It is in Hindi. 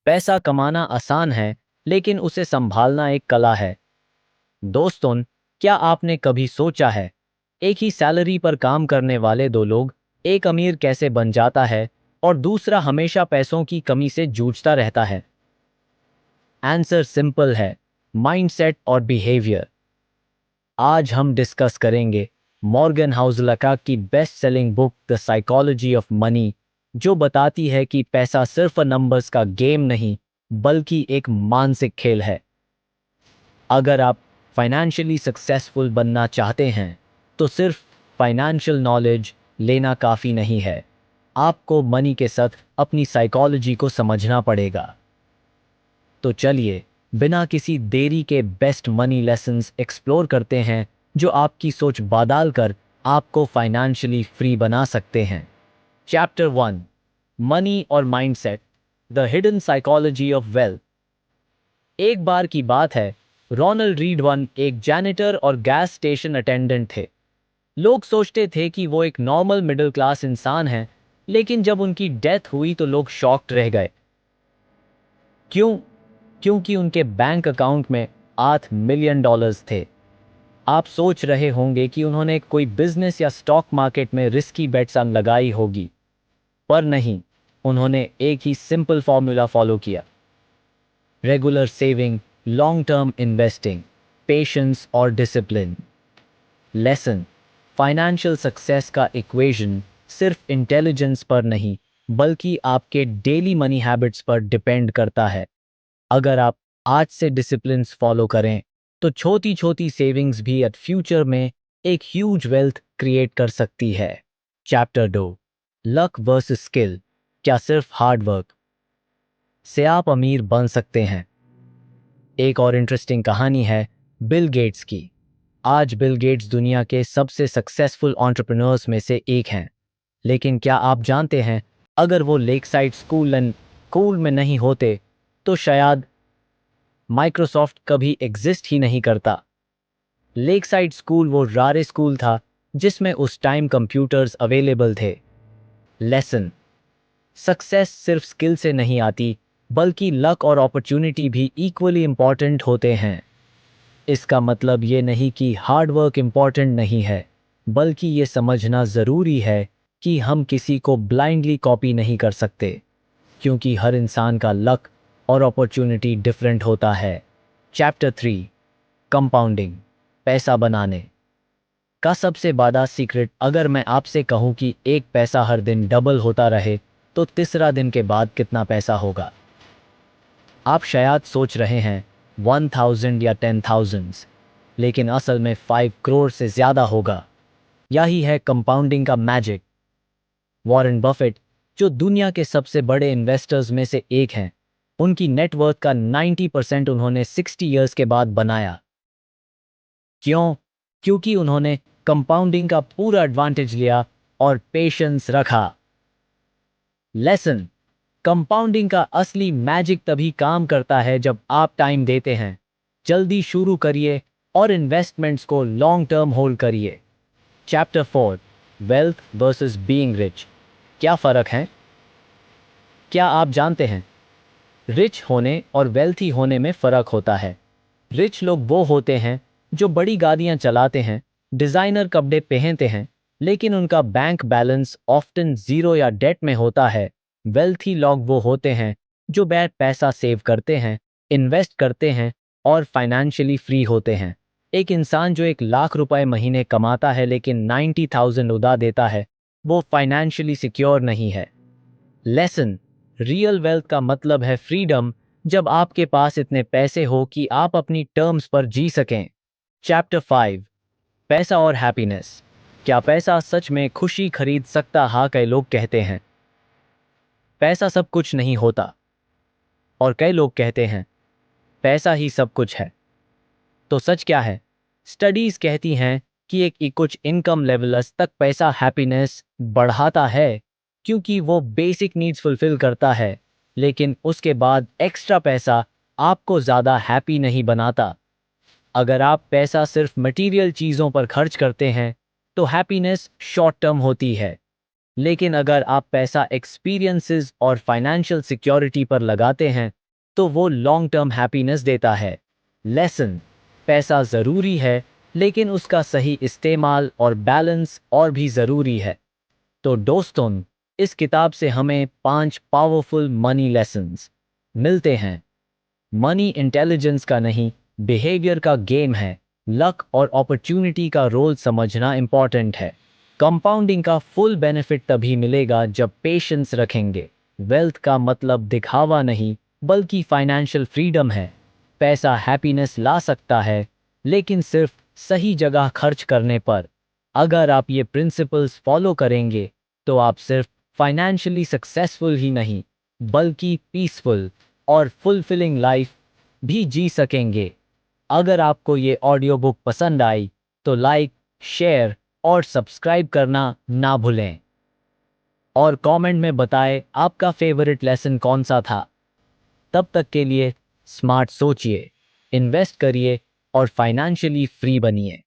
पैसा कमाना आसान है, लेकिन उसे संभालना एक कला है। दोस्तों, क्या आपने कभी सोचा है, एक ही सैलरी पर काम करने वाले दो लोग, एक अमीर कैसे बन जाता है और दूसरा हमेशा पैसों की कमी से जूझता रहता है? आंसर सिंपल है, माइंडसेट और बिहेवियर। आज हम डिस्कस करेंगे मॉर्गन हाउसलका की best selling book the psychology of money, जो बताती है कि पैसा सिर्फ नंबर्स का गेम नहीं, बल्कि एक मानसिक खेल है। अगर आप फाइनेंशियली सक्सेसफुल बनना चाहते हैं, तो सिर्फ फाइनेंशियल नॉलेज लेना काफ़ी नहीं है। आपको मनी के साथ अपनी साइकोलॉजी को समझना पड़ेगा। तो चलिए, बिना किसी देरी के बेस्ट मनी लेसन्स एक्सप्लोर करते हैं, जो आपकी सोच बदल कर आपको फाइनेंशियली फ्री बना सकते हैं। चैप्टर 1, मनी और mindset, the hidden psychology of wealth. एक बार की बात है, रोनाल्ड रीडवन एक जैनिटर और गैस स्टेशन अटेंडेंट थे। लोग सोचते थे कि वो एक नॉर्मल मिडिल क्लास इंसान है, लेकिन जब उनकी डेथ हुई तो लोग शॉक्ड रह गए। क्यों? क्योंकि उनके बैंक अकाउंट में $8 मिलियन थे। आप सोच रहे होंगे कि उन्होंने कोई बिजनेस या स्टॉक मार्केट में रिस्की बेट्स लगाई होगी, पर नहीं, उन्होंने एक ही सिंपल फॉर्मूला फॉलो किया। Regular saving, long term investing, patience और डिसिप्लिन। लेसन, फाइनेंशियल सक्सेस का इक्वेशन सिर्फ इंटेलिजेंस पर नहीं, बल्कि आपके डेली मनी हैबिट्स पर डिपेंड करता है। अगर आप आज से डिसिप्लिन्स फॉलो करें, तो छोटी छोटी सेविंग्स भी एट फ्यूचर में एक ह्यूज वेल्थ क्रिएट कर सकती है। चैप्टर 2, लक वर्सेस स्किल, क्या सिर्फ हार्ड वर्क से आप अमीर बन सकते हैं? एक और इंटरेस्टिंग कहानी है बिल गेट्स की। आज बिल गेट्स दुनिया के सबसे सक्सेसफुल एंटरप्रेन्योर्स में से एक हैं। लेकिन क्या आप जानते हैं, अगर वो लेकसाइड स्कूल में नहीं होते, तो शायद माइक्रोसॉफ्ट कभी एग्जिस्ट ही नहीं करता। लेकसाइड स्कूल वो रारे स्कूल था जिसमें उस टाइम कंप्यूटर्स अवेलेबल थे। लेसन, सक्सेस सिर्फ स्किल से नहीं आती, बल्कि लक और अपॉर्चुनिटी भी इक्वली इंपॉर्टेंट होते हैं। इसका मतलब ये नहीं कि हार्ड वर्क इंपॉर्टेंट नहीं है, बल्कि ये समझना ज़रूरी है कि हम किसी को ब्लाइंडली कॉपी नहीं कर सकते, क्योंकि हर इंसान का लक और अपॉर्चुनिटी डिफरेंट होता है। चैप्टर 3, कंपाउंडिंग, पैसा बनाने का सबसे बड़ा सीक्रेट। अगर मैं आपसे कहूं कि एक पैसा हर दिन डबल होता रहे, तो तीसरा दिन के बाद कितना पैसा होगा? आप शायद सोच रहे हैं 1000 या 10,000, लेकिन असल में 5 करोड़ से ज़्यादा होगा। यही है कंपाउंडिंग का मैजिक। वॉरेन बफेट, जो दुनिया के सबसे बड़े इन्वेस्टर्स में से एक हैं, उनकी नेटवर्थ का 90% उन्होंने 60 इयर्स के बाद बनाया। क्यों? क्योंकि उन्होंने कंपाउंडिंग का पूरा एडवांटेज लिया और पेशेंस रखा। लेसन, कंपाउंडिंग का असली मैजिक तभी काम करता है जब आप टाइम देते हैं। जल्दी शुरू करिए और इन्वेस्टमेंट्स को लॉन्ग टर्म होल्ड करिए। Chapter 4, wealth versus being rich, क्या फ़र्क है? क्या आप जानते हैं, रिच होने और वेल्थी होने में फ़र्क होता है। रिच लोग वो होते हैं जो बड़ी गाड़ियां चलाते हैं, डिज़ाइनर कपड़े पहनते हैं, लेकिन उनका बैंक बैलेंस ऑफ्टन ज़ीरो या डेट में होता है। वेल्थी लोग वो होते हैं जो बैठ पैसा सेव करते हैं, इन्वेस्ट करते हैं और फाइनेंशियली फ्री होते हैं। एक इंसान जो 1 लाख रुपए महीने कमाता है लेकिन 90,000 उड़ा देता है, वो फाइनेंशियली सिक्योर नहीं है। लेसन, रियल वेल्थ का मतलब है फ्रीडम, जब आपके पास इतने पैसे हो कि आप अपनी टर्म्स पर जी सकें। चैप्टर 5, पैसा और हैप्पीनेस, क्या पैसा सच में खुशी खरीद सकता है? कई लोग कहते हैं पैसा सब कुछ नहीं होता, और कई लोग कहते हैं पैसा ही सब कुछ है। तो सच क्या है? स्टडीज कहती हैं कि एक कुछ इनकम लेवल्स तक पैसा हैप्पीनेस बढ़ाता है, क्योंकि वो बेसिक नीड्स फुलफिल करता है, लेकिन उसके बाद एक्स्ट्रा पैसा आपको ज़्यादा हैप्पी नहीं बनाता। अगर आप पैसा सिर्फ मटेरियल चीज़ों पर खर्च करते हैं, तो हैप्पीनेस शॉर्ट टर्म होती है। लेकिन अगर आप पैसा एक्सपीरियंसेस और फाइनेंशियल सिक्योरिटी पर लगाते हैं तो वो लॉन्ग टर्म हैप्पीनेस देता है। लेसन: पैसा ज़रूरी है, लेकिन उसका सही इस्तेमाल और बैलेंस और भी ज़रूरी है। तो दोस्तों, इस किताब से हमें 5 पावरफुल मनी लेसन्स मिलते हैं। मनी इंटेलिजेंस का नहीं, बिहेवियर का गेम है। लक और अपॉर्चुनिटी का रोल समझना इंपॉर्टेंट है। कंपाउंडिंग का फुल बेनिफिट तभी मिलेगा जब पेशेंस रखेंगे। वेल्थ का मतलब दिखावा नहीं, बल्कि फाइनेंशियल फ्रीडम है। पैसा हैप्पीनेस ला सकता है, लेकिन सिर्फ सही जगह खर्च करने पर। अगर आप ये प्रिंसिपल्स फॉलो करेंगे तो आप सिर्फ फाइनेंशियली सक्सेसफुल ही नहीं, बल्कि पीसफुल और फुलफिलिंग लाइफ भी जी सकेंगे। अगर आपको ये ऑडियो बुक पसंद आई तो लाइक, शेयर और सब्सक्राइब करना ना भूलें। और कमेंट में बताएं आपका फेवरेट लेसन कौन सा था। तब तक के लिए स्मार्ट सोचिए, इन्वेस्ट करिए और फाइनेंशियली फ्री बनिए।